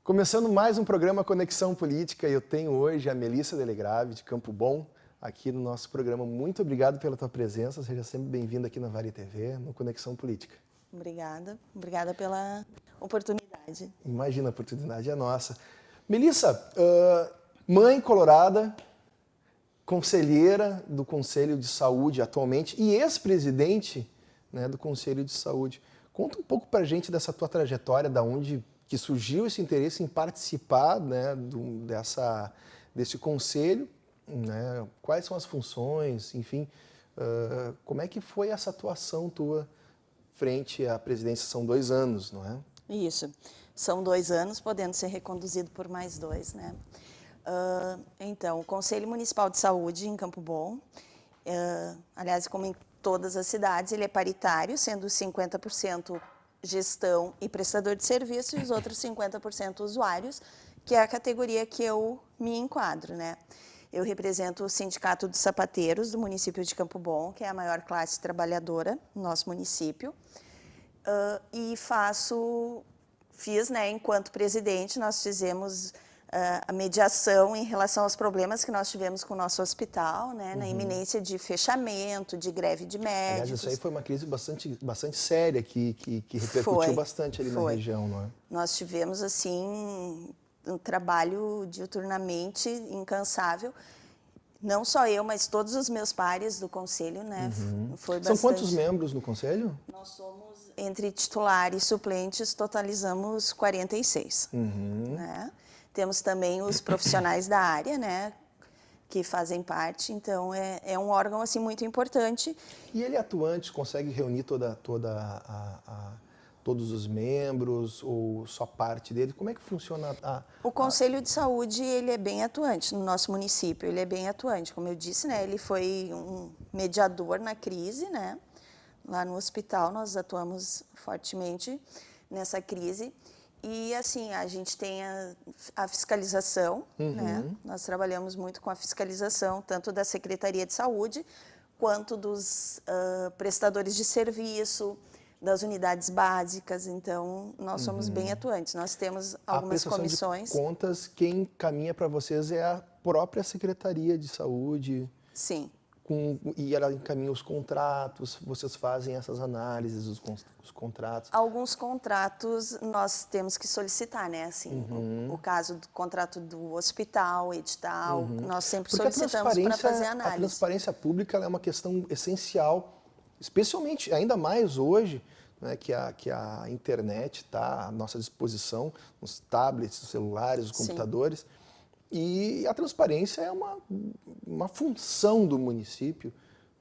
Começando mais um programa Conexão Política, eu tenho hoje a Melissa Delegrave, de Campo Bom, aqui no nosso programa. Muito obrigado pela tua presença, seja sempre bem-vinda aqui na Vale TV, no Conexão Política. Obrigada pela oportunidade. Imagina, a oportunidade é nossa. Melissa, mãe colorada, conselheira do Conselho de Saúde atualmente e ex-presidente, né, do Conselho de Saúde. Conta um pouco pra gente dessa tua trajetória, da onde que surgiu esse interesse em participar, né, desse conselho, né, quais são as funções, enfim, como é que foi essa atuação tua frente à presidência? São 2 anos, não é? Isso, são 2 anos, podendo ser reconduzido por mais 2, né? Então, o Conselho Municipal de Saúde em Campo Bom, aliás, como em todas as cidades, ele é paritário, sendo 50% gestão e prestador de serviço e os outros 50% usuários, que é a categoria que eu me enquadro, né? Eu represento o Sindicato dos Sapateiros do município de Campo Bom, que é a maior classe trabalhadora no nosso município, e fiz, né, enquanto presidente, nós fizemos a mediação em relação aos problemas que nós tivemos com o nosso hospital, né, na iminência de fechamento, de greve de médicos. Aliás, isso aí foi uma crise bastante séria que repercutiu bastante ali na região, não é? Nós tivemos, assim, um trabalho diuturnamente incansável. Não só eu, mas todos os meus pares do conselho, né? Foi bastante. São quantos membros no conselho? Nós somos, entre titular e suplentes, totalizamos 46. Né? Temos também os profissionais da área, né, que fazem parte, então é um órgão assim muito importante. E ele é atuante, consegue reunir todos os membros ou só parte dele? Como é que funciona O Conselho de Saúde, ele é bem atuante no nosso município, ele é bem atuante, como eu disse, né, ele foi um mediador na crise, né, lá no hospital nós atuamos fortemente nessa crise. E, assim, a gente tem a fiscalização, né? Nós trabalhamos muito com a fiscalização, tanto da Secretaria de Saúde, quanto dos prestadores de serviço, das unidades básicas. Então, nós somos bem atuantes. Nós temos algumas comissões. De contas, quem caminha para vocês é a própria Secretaria de Saúde. Sim. E ela encaminha os contratos, vocês fazem essas análises, os contratos? Alguns contratos nós temos que solicitar, né? Assim, o caso do contrato do hospital, edital, nós sempre solicitamos para fazer análise. A transparência pública ela é uma questão essencial, especialmente, ainda mais hoje, né, que a internet está à nossa disposição, os tablets, os celulares, os computadores. E a transparência é uma função do município,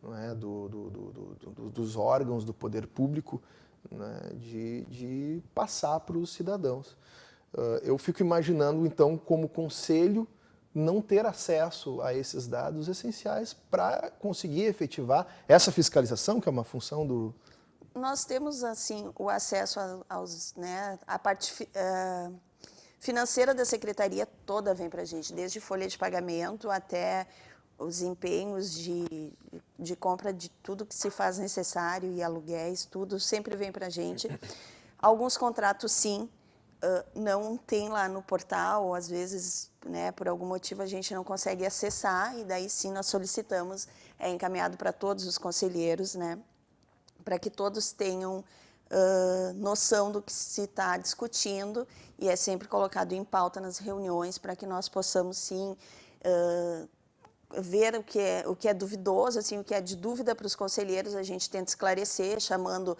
não é? Dos órgãos do poder público, né? de passar para os cidadãos. Eu fico imaginando, então, como conselho, não ter acesso a esses dados essenciais para conseguir efetivar essa fiscalização, que é uma função do... Nós temos, assim, o acesso aos, né, a parte... financeira da secretaria toda vem para a gente, desde folha de pagamento até os empenhos de compra de tudo que se faz necessário e aluguéis, tudo sempre vem para a gente. Alguns contratos, sim, não tem lá no portal, ou às vezes, né, por algum motivo, a gente não consegue acessar, e daí sim nós solicitamos, é encaminhado para todos os conselheiros, né, para que todos tenham noção do que se está discutindo, e é sempre colocado em pauta nas reuniões para que nós possamos, sim, ver o que é duvidoso, assim, o que é de dúvida para os conselheiros, a gente tenta esclarecer, chamando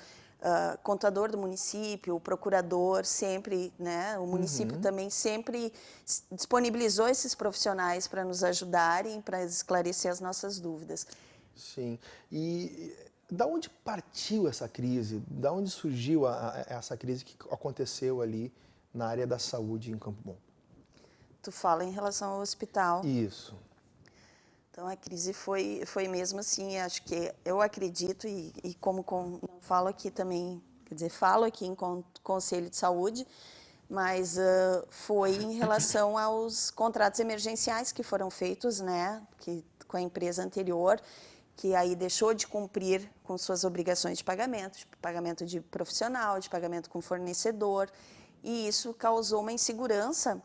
contador do município, o procurador, sempre, né, o município também sempre disponibilizou esses profissionais para nos ajudarem, para esclarecer as nossas dúvidas. Sim, e... Da onde partiu essa crise? Da onde surgiu essa crise que aconteceu ali na área da saúde em Campo Bom? Tu fala em relação ao hospital. Isso. Então, a crise foi mesmo assim, acho que eu acredito, e como não falo aqui também, quer dizer, falo aqui em Conselho de Saúde, mas foi em relação aos contratos emergenciais que foram feitos, né, com a empresa anterior, que aí deixou de cumprir com suas obrigações de pagamento de profissional, de pagamento com fornecedor, e isso causou uma insegurança.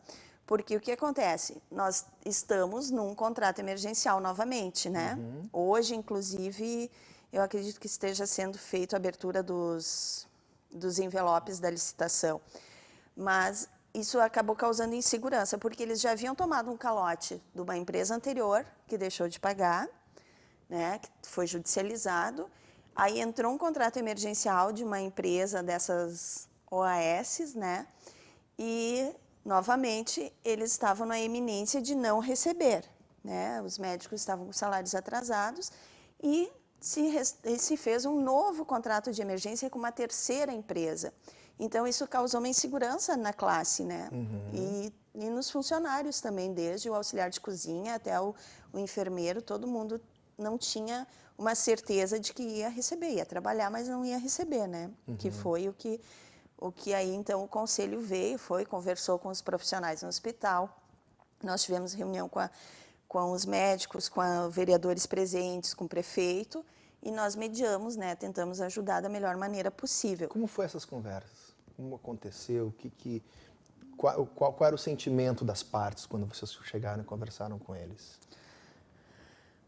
Porque o que acontece? Nós estamos num contrato emergencial novamente, né? Hoje, inclusive, eu acredito que esteja sendo feita a abertura dos envelopes da licitação. Mas isso acabou causando insegurança, porque eles já haviam tomado um calote de uma empresa anterior, que deixou de pagar, né? Que foi judicializado. Aí entrou um contrato emergencial de uma empresa dessas OAS, né? E novamente, eles estavam na iminência de não receber, né? Os médicos estavam com salários atrasados e se fez um novo contrato de emergência com uma terceira empresa. Então, isso causou uma insegurança na classe, né? E nos funcionários também, desde o auxiliar de cozinha até o enfermeiro, todo mundo não tinha uma certeza de que ia receber, ia trabalhar, mas não ia receber, né? Que foi o que aí, então, o conselho veio, conversou com os profissionais no hospital. Nós tivemos reunião com os médicos, com os vereadores presentes, com o prefeito, e nós mediamos, né, tentamos ajudar da melhor maneira possível. Como foi essas conversas? Como aconteceu? Qual era o sentimento das partes quando vocês chegaram e conversaram com eles?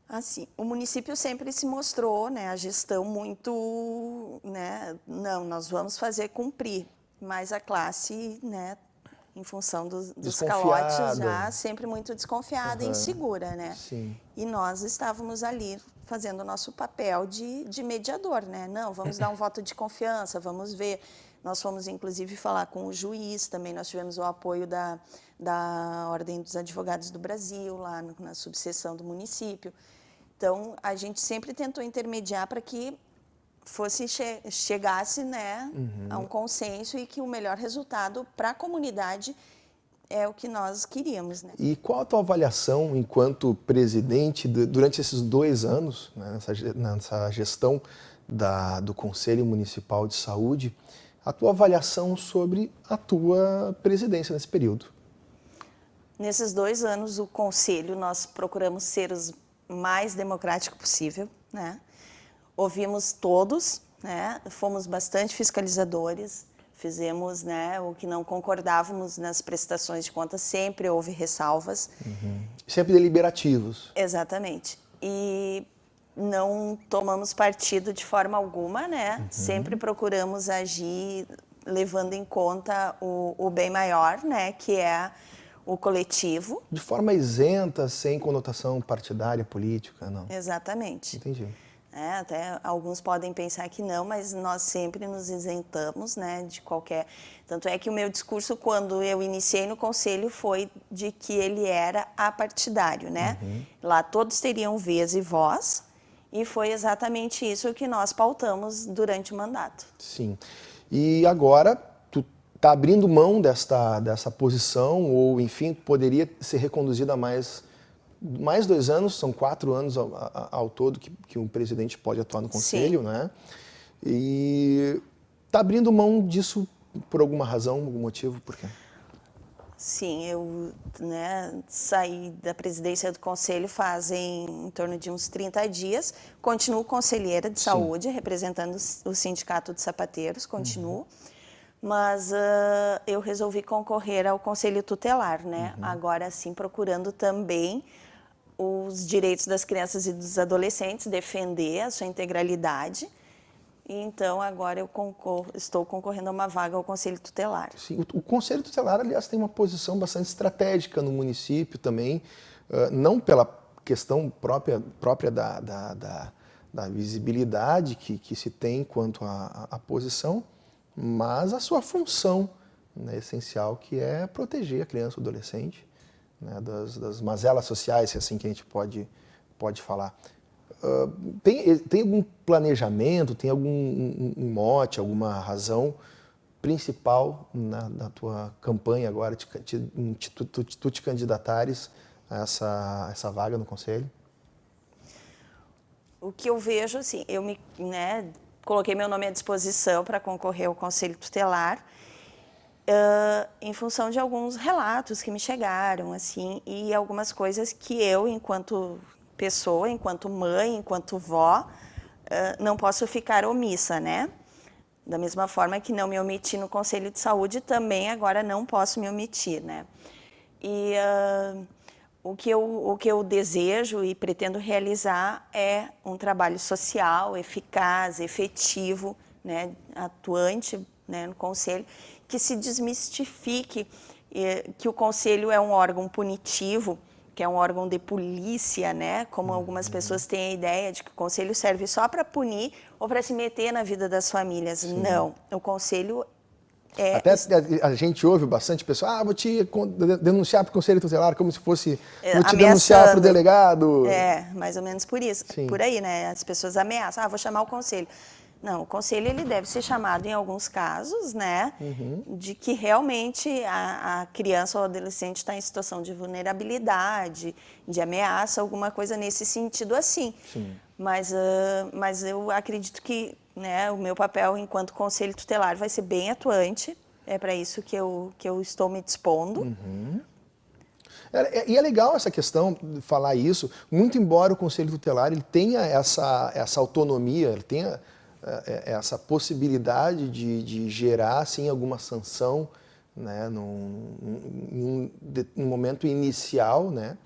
Assim, o município sempre se mostrou, né, a gestão muito, né, não, nós vamos fazer cumprir, mas a classe, né, em função dos calotes, já sempre muito desconfiada e insegura, né? Sim. E nós estávamos ali fazendo o nosso papel de mediador, né? Não, vamos dar um voto de confiança, vamos ver. Nós fomos, inclusive, falar com o juiz também, nós tivemos o apoio da Ordem dos Advogados do Brasil, lá na subseção do município. Então, a gente sempre tentou intermediar para que chegasse, né, a um consenso e que o melhor resultado para a comunidade é o que nós queríamos, né? E qual a tua avaliação enquanto presidente durante esses 2 anos, né, nessa gestão do Conselho Municipal de Saúde, a tua avaliação sobre a tua presidência nesse período? Nesses 2 anos, o Conselho, nós procuramos ser os mais democrático possível, né? Ouvimos todos, né? Fomos bastante fiscalizadores, fizemos, né, o que não concordávamos nas prestações de contas, sempre houve ressalvas. Sempre deliberativos. Exatamente. E não tomamos partido de forma alguma, né? Sempre procuramos agir levando em conta o bem maior, né, que é o coletivo. De forma isenta, sem conotação partidária, política, não? Exatamente. Entendi. Até alguns podem pensar que não, mas nós sempre nos isentamos, né, de qualquer... Tanto é que o meu discurso, quando eu iniciei no Conselho, foi de que ele era apartidário, né? Lá todos teriam vez e voz, e foi exatamente isso que nós pautamos durante o mandato. Sim. E agora, tu está abrindo mão dessa posição, ou, enfim, poderia ser reconduzida a mais 2 anos, são 4 anos ao todo que um presidente pode atuar no Conselho, né? E está abrindo mão disso por alguma razão, algum motivo, por quê? Sim, eu, né, saí da presidência do Conselho fazem em torno de uns 30 dias, continuo conselheira de saúde, representando o Sindicato de Sapateiros, continuo, mas eu resolvi concorrer ao Conselho Tutelar, né? Agora sim, procurando também os direitos das crianças e dos adolescentes, defender a sua integralidade. E então, agora eu estou concorrendo a uma vaga ao Conselho Tutelar. Sim, o Conselho Tutelar, aliás, tem uma posição bastante estratégica no município também, não pela questão própria da visibilidade que se tem quanto à posição, mas a sua função, né, essencial, que é proteger a criança e o adolescente, né, das mazelas sociais, se é assim que a gente pode falar. Tem algum planejamento, tem algum mote, alguma razão principal na tua campanha agora, tu te candidatares a essa vaga no Conselho? o que eu vejo, assim, eu né, coloquei meu nome à disposição para concorrer ao Conselho Tutelar, em função de alguns relatos que me chegaram, assim, e algumas coisas que eu, enquanto pessoa, enquanto mãe, enquanto vó, não posso ficar omissa, né? Da mesma forma que não me omiti no Conselho de Saúde, também agora não posso me omitir, né? E o que eu desejo e pretendo realizar é um trabalho social, eficaz, efetivo, né, atuante, né, no Conselho, que se desmistifique que o Conselho é um órgão punitivo, que é um órgão de polícia, né? Como algumas pessoas têm a ideia de que o Conselho serve só para punir ou para se meter na vida das famílias. Sim. Não, o Conselho até a gente ouve bastante pessoal, vou te denunciar para o Conselho Tutelar, como se fosse, vou te denunciar para o delegado. Mais ou menos por isso, Sim. por aí, né? As pessoas ameaçam, vou chamar o Conselho. Não, o Conselho ele deve ser chamado em alguns casos, né? De que realmente a criança ou adolescente está em situação de vulnerabilidade, de ameaça, alguma coisa nesse sentido assim. Sim. Mas eu acredito que, né, o meu papel enquanto Conselho Tutelar vai ser bem atuante. É para isso que eu estou me dispondo. E é legal essa questão de falar isso, muito embora o Conselho Tutelar ele tenha essa autonomia, ele tenha essa possibilidade de gerar assim, alguma sanção, né, num momento inicial, né,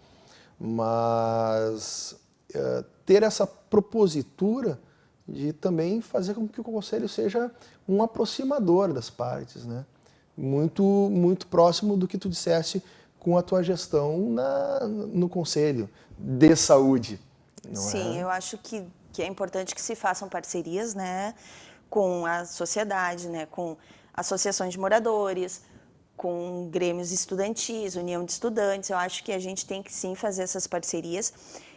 mas ter essa propositura de também fazer com que o Conselho seja um aproximador das partes, né, muito próximo do que tu disseste com a tua gestão no Conselho de Saúde. Não Sim, eu acho que é importante que se façam parcerias, né, com a sociedade, né, com associações de moradores, com grêmios estudantis, união de estudantes. Eu acho que a gente tem que sim fazer essas parcerias.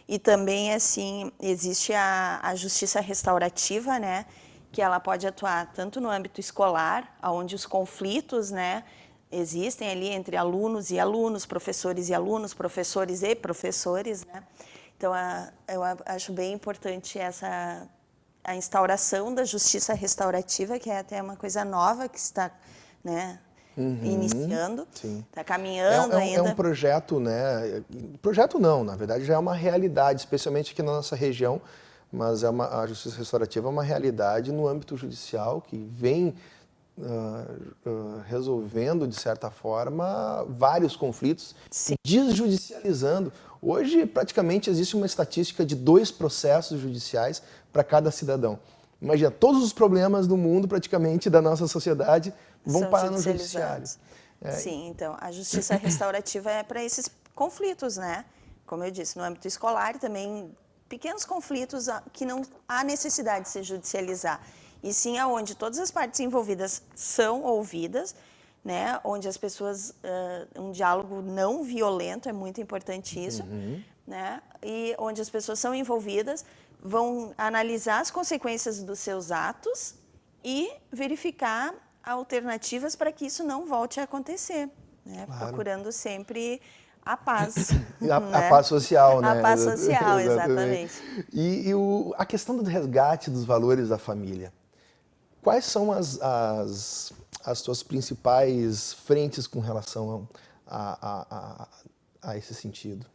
E também, assim, existe a justiça restaurativa, né, que ela pode atuar tanto no âmbito escolar, onde os conflitos, né, existem ali entre alunos e alunos, professores e alunos, professores e professores, né. Então, eu acho bem importante a instauração da justiça restaurativa, que é até uma coisa nova que está, né, iniciando, está caminhando ainda. É um projeto, né? Projeto não, na verdade já é uma realidade, especialmente aqui na nossa região, mas a justiça restaurativa é uma realidade no âmbito judicial que vem resolvendo, de certa forma, vários conflitos, desjudicializando. Hoje, praticamente, existe uma estatística de 2 processos judiciais para cada cidadão. Imagina, todos os problemas do mundo, praticamente, da nossa sociedade, vão parar no judiciário. Sim, então, a justiça restaurativa é para esses conflitos, né? Como eu disse, no âmbito escolar e também pequenos conflitos que não há necessidade de se judicializar. E sim aonde todas as partes envolvidas são ouvidas, né, onde as pessoas, um diálogo não violento, é muito importante isso, né, e onde as pessoas são envolvidas, vão analisar as consequências dos seus atos e verificar alternativas para que isso não volte a acontecer, né, procurando sempre a paz. A paz social, né? A paz social, exatamente. E a questão do resgate dos valores da família. Quais são as tuas principais frentes com relação a esse sentido?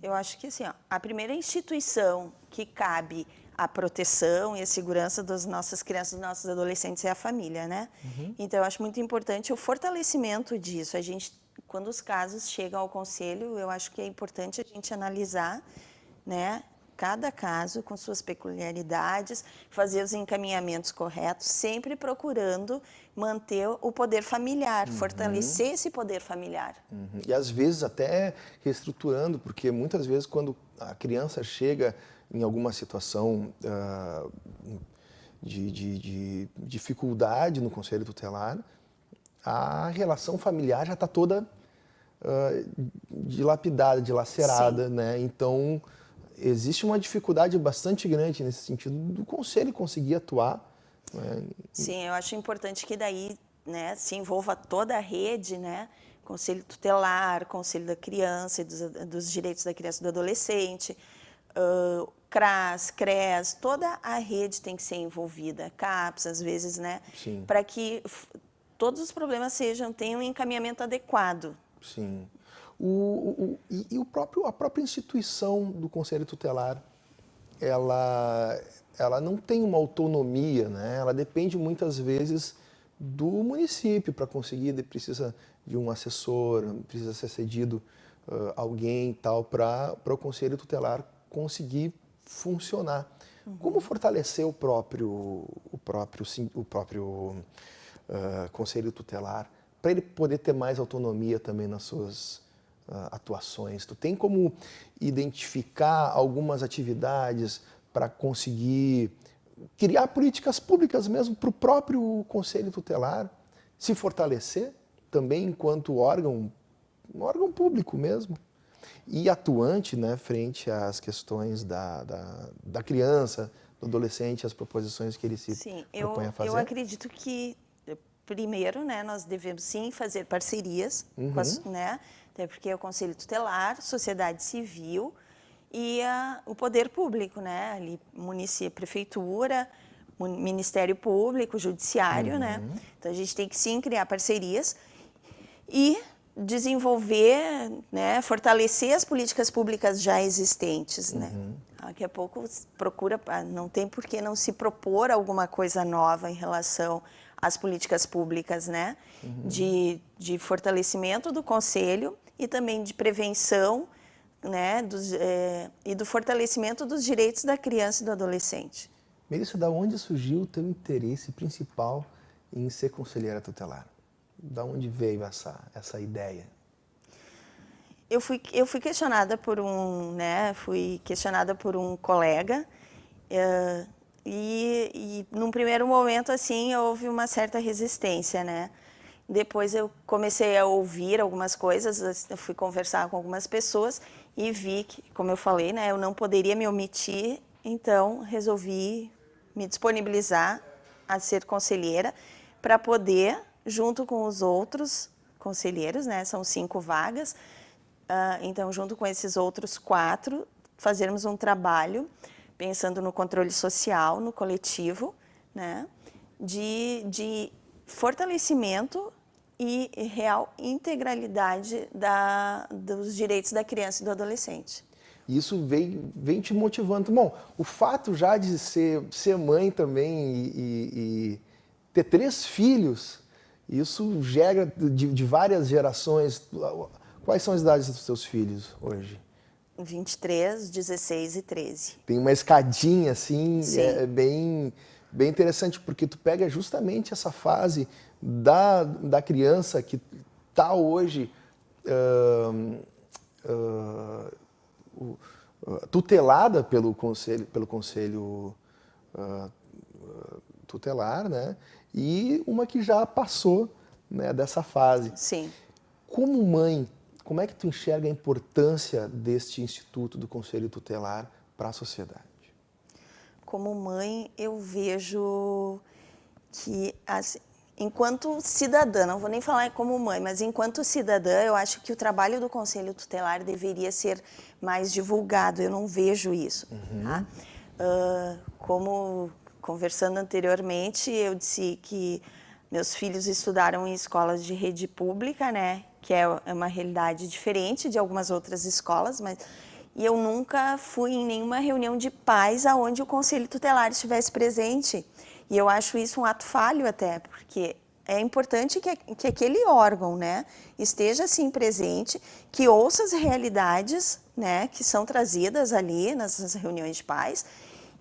Eu acho que assim, a primeira instituição que cabe a proteção e a segurança das nossas crianças, dos nossos adolescentes é a família, né? Então, eu acho muito importante o fortalecimento disso. Quando os casos chegam ao conselho, eu acho que é importante a gente analisar, né, cada caso com suas peculiaridades, fazer os encaminhamentos corretos, sempre procurando manter o poder familiar, fortalecer esse poder familiar. E às vezes até reestruturando, porque muitas vezes quando a criança chega em alguma situação de dificuldade no Conselho Tutelar, a relação familiar já está toda dilapidada, dilacerada, né? Então, existe uma dificuldade bastante grande nesse sentido do Conselho conseguir atuar. Né? Sim, eu acho importante que daí, né, se envolva toda a rede, né? Conselho Tutelar, Conselho da Criança e dos Direitos da Criança e do Adolescente, CRAS, CREAS, toda a rede tem que ser envolvida, CAPS às vezes, né? Para que todos os problemas tenham um encaminhamento adequado. Sim. E a própria instituição do Conselho Tutelar, ela não tem uma autonomia, né? Ela depende muitas vezes do município para conseguir, precisa de um assessor, precisa ser cedido alguém tal para o Conselho Tutelar conseguir funcionar. Como fortalecer o próprio Conselho Tutelar para ele poder ter mais autonomia também nas suas atuações? Tu tem como identificar algumas atividades para conseguir criar políticas públicas mesmo para o próprio Conselho Tutelar se fortalecer também enquanto órgão público mesmo e atuante, né, frente às questões da criança, do adolescente, as proposições que ele se propõe a fazer? Eu acredito que, primeiro, né, nós devemos sim fazer parcerias, né, até porque é o Conselho Tutelar, sociedade civil e o poder público, né, ali município, prefeitura, Ministério Público, Judiciário, né, então a gente tem que sim criar parcerias e desenvolver, né, fortalecer as políticas públicas já existentes, né. Daqui a pouco não tem por que não se propor alguma coisa nova em relação às políticas públicas, né, de fortalecimento do Conselho e também de prevenção, né, e do fortalecimento dos direitos da criança e do adolescente. Melissa, da onde surgiu o teu interesse principal em ser conselheira tutelar? Da onde veio essa ideia? Eu fui questionada por um colega e num primeiro momento assim houve uma certa resistência, né? Depois eu comecei a ouvir algumas coisas, eu fui conversar com algumas pessoas e vi que, como eu falei, né, eu não poderia me omitir, então resolvi me disponibilizar a ser conselheira para poder, junto com os outros conselheiros, né, são 5 vagas, então junto com esses outros 4, fazermos um trabalho pensando no controle social, no coletivo, né, de fortalecimento e real integralidade dos direitos da criança e do adolescente. E isso vem te motivando. Bom, o fato já de ser mãe também e ter 3 filhos, isso gera de várias gerações. Quais são as idades dos teus filhos hoje? 23, 16 e 13. Tem uma escadinha assim, Sim. bem interessante, porque tu pega justamente essa fase da criança que está hoje tutelada pelo conselho tutelar, né? E uma que já passou, né, dessa fase. Sim. Como mãe, como é que tu enxerga a importância deste instituto do Conselho Tutelar para a sociedade? Como mãe, eu vejo que, assim, enquanto cidadã, não vou nem falar como mãe, mas enquanto cidadã, eu acho que o trabalho do Conselho Tutelar deveria ser mais divulgado. Eu não vejo isso. Tá? Como conversando anteriormente, eu disse que meus filhos estudaram em escolas de rede pública, né? Que é uma realidade diferente de algumas outras escolas, e eu nunca fui em nenhuma reunião de pais onde o Conselho Tutelar estivesse presente. E eu acho isso um ato falho até, porque é importante que aquele órgão, né, esteja assim presente, que ouça as realidades, né, que são trazidas ali nas reuniões de pais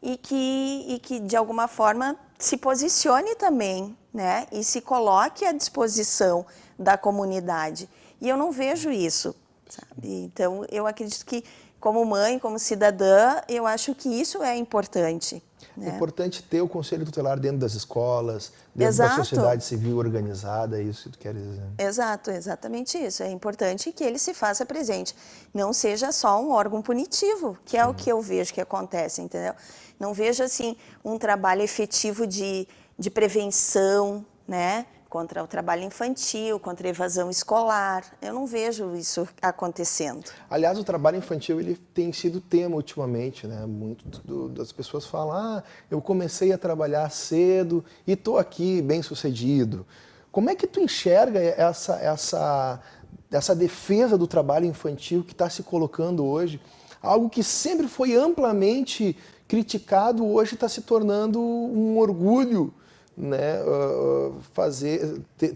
e que de alguma forma se posicione também, né, e se coloque à disposição da comunidade. E eu não vejo isso, sabe? Então, eu acredito que, como mãe, como cidadã, eu acho que isso é importante. Né? É importante ter o Conselho Tutelar dentro das escolas, dentro da sociedade civil organizada, é isso que tu quer dizer. Exato, exatamente isso. É importante que ele se faça presente. Não seja só um órgão punitivo, que é o que eu vejo que acontece, entendeu? Não vejo, assim, um trabalho efetivo de prevenção, né? Contra o trabalho infantil, contra a evasão escolar. Eu não vejo isso acontecendo. Aliás, o trabalho infantil ele tem sido tema ultimamente, né? Muito das pessoas falam, eu comecei a trabalhar cedo e estou aqui bem sucedido. Como é que tu enxerga essa defesa do trabalho infantil que está se colocando hoje? Algo que sempre foi amplamente criticado, hoje está se tornando um orgulho, né?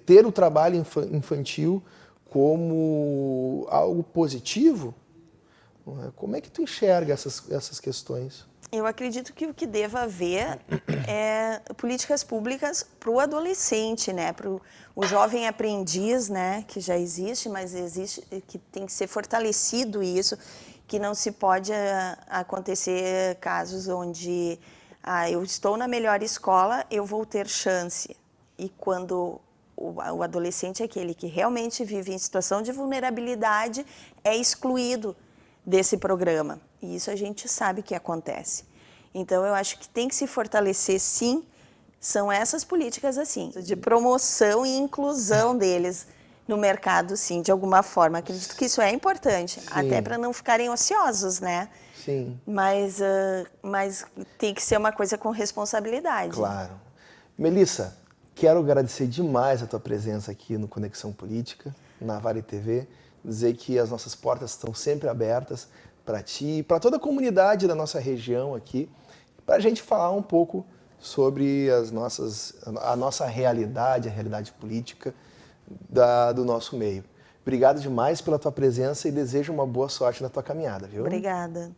Ter o trabalho infantil como algo positivo. Como é que tu enxerga essas questões? Eu acredito que o que deva haver é políticas públicas para o adolescente, né? Para o jovem aprendiz, né? Que já existe, mas existe, que tem que ser fortalecido isso, que não se pode acontecer casos onde eu estou na melhor escola, eu vou ter chance. E quando o adolescente é aquele que realmente vive em situação de vulnerabilidade, é excluído desse programa. E isso a gente sabe que acontece. Então, eu acho que tem que se fortalecer, sim, são essas políticas assim, de promoção e inclusão deles no mercado, sim, de alguma forma. Acredito que isso é importante, sim, até para não ficarem ociosos, né? Sim. Mas tem que ser uma coisa com responsabilidade. Claro. Melissa, quero agradecer demais a tua presença aqui no Conexão Política, na Vale TV, dizer que as nossas portas estão sempre abertas para ti e para toda a comunidade da nossa região aqui, para a gente falar um pouco sobre a nossa realidade, a realidade política do nosso meio. Obrigado demais pela tua presença e desejo uma boa sorte na tua caminhada, viu? Obrigada.